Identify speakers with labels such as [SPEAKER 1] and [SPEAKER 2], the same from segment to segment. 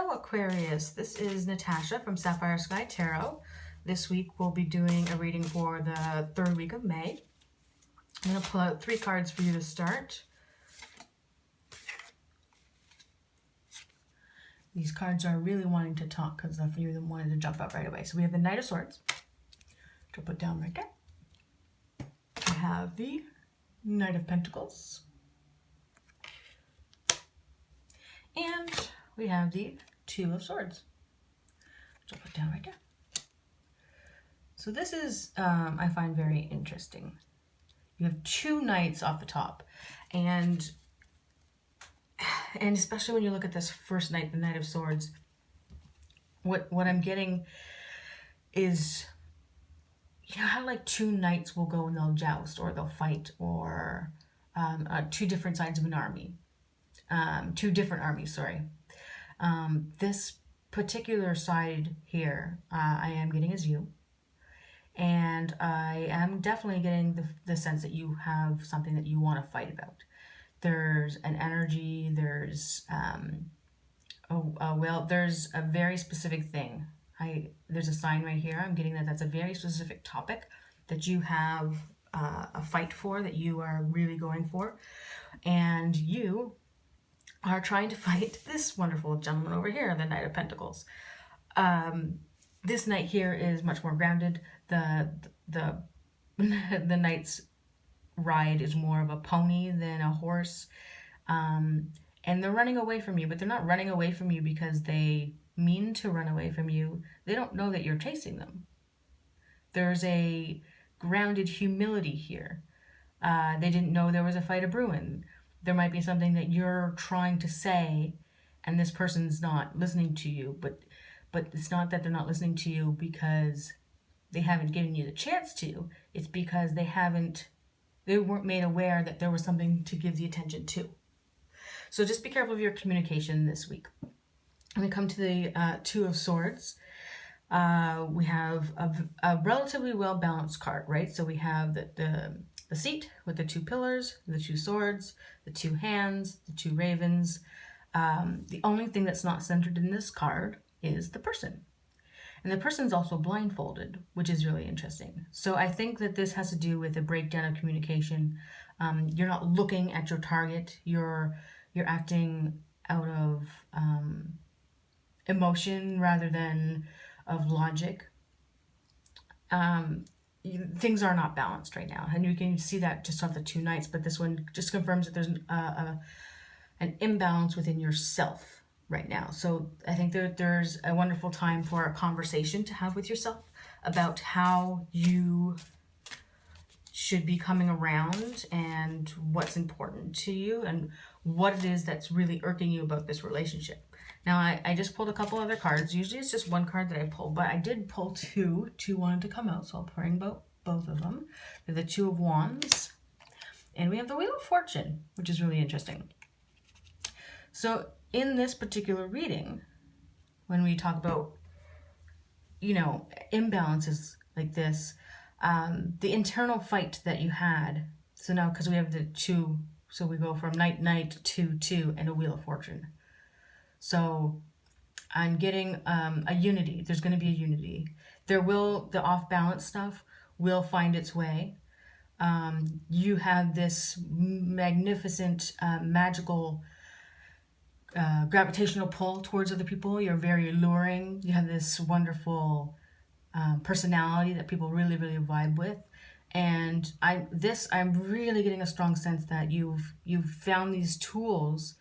[SPEAKER 1] Hello Aquarius, this is Natasha from Sapphire Sky Tarot. This week we'll be doing a reading for the third week of May. I'm going to pull out 3 cards for you to start. These cards are really wanting to talk because a few of them wanted to jump out right away. So we have the Knight of Swords, which I'll put down right there. We have the Knight of Pentacles. And we have the Two of Swords, which I'll put down right there. So this is, I find very interesting. You have 2 knights off the top, and especially when you look at this first knight, the Knight of Swords, what I'm getting is, you know how like 2 knights will go and they'll joust or they'll fight, or 2 different sides of an army, 2 different armies, sorry. This particular side here, I am getting is you. And I am definitely getting the sense that you have something that you want to fight about. There's an energy, there's, there's a very specific thing. There's a sign right here. I'm getting that that's a very specific topic that you have a fight for, that you are really going for. And you are trying to fight this wonderful gentleman over here, the Knight of Pentacles. This knight here is much more grounded. The knight's ride is more of a pony than a horse. And they're running away from you, but they're not running away from you because they mean to run away from you. They don't know that you're chasing them. There's a grounded humility here. They didn't know there was a fight a-brewing. There might be something that you're trying to say and this person's not listening to you, but it's not that they're not listening to you because they haven't given you the chance to. It's because they weren't made aware that there was something to give the attention to. So just be careful of your communication this week. When we come to the Two of Swords, we have a relatively well-balanced card, right? So we have the seat with the 2 pillars, the 2 swords, the 2 hands, the 2 ravens. The only thing that's not centered in this card is the person. And the person's also blindfolded, which is really interesting. So I think that this has to do with a breakdown of communication. You're not looking at your target. You're acting out of emotion rather than of logic. Things are not balanced right now, and you can see that just off the 2 knights, but this one just confirms that there's an imbalance within yourself right now. So I think that there's a wonderful time for a conversation to have with yourself about how you should be coming around and what's important to you and what it is that's really irking you about this relationship. Now, I just pulled a couple other cards. Usually it's just 1 card that I pull, but I did pull 2. 2 wanted to come out, so I'll bring both of them. They're the 2 of Wands. And we have the Wheel of Fortune, which is really interesting. So in this particular reading, when we talk about, you know, imbalances like this, the internal fight that you had. So now, because we have the 2, so we go from Knight to 2 and a Wheel of Fortune. So I'm getting a unity. There's going to be a unity. The off-balance stuff will find its way. You have this magnificent, magical, gravitational pull towards other people. You're very alluring. You have this wonderful personality that people really, really vibe with. And I'm really getting a strong sense that you've found these tools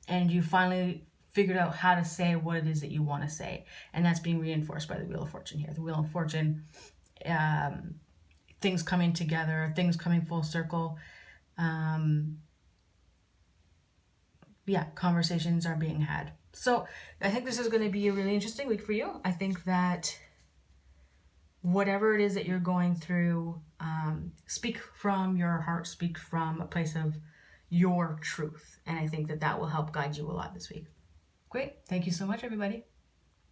[SPEAKER 1] and you finally figured out how to say what it is that you want to say. And that's being reinforced by the Wheel of Fortune here. The Wheel of Fortune, things coming together, things coming full circle. Yeah, conversations are being had. So I think this is going to be a really interesting week for you. I think that whatever it is that you're going through, speak from your heart, speak from a place of your truth. And I think that will help guide you a lot this week. Great. Thank you so much, everybody.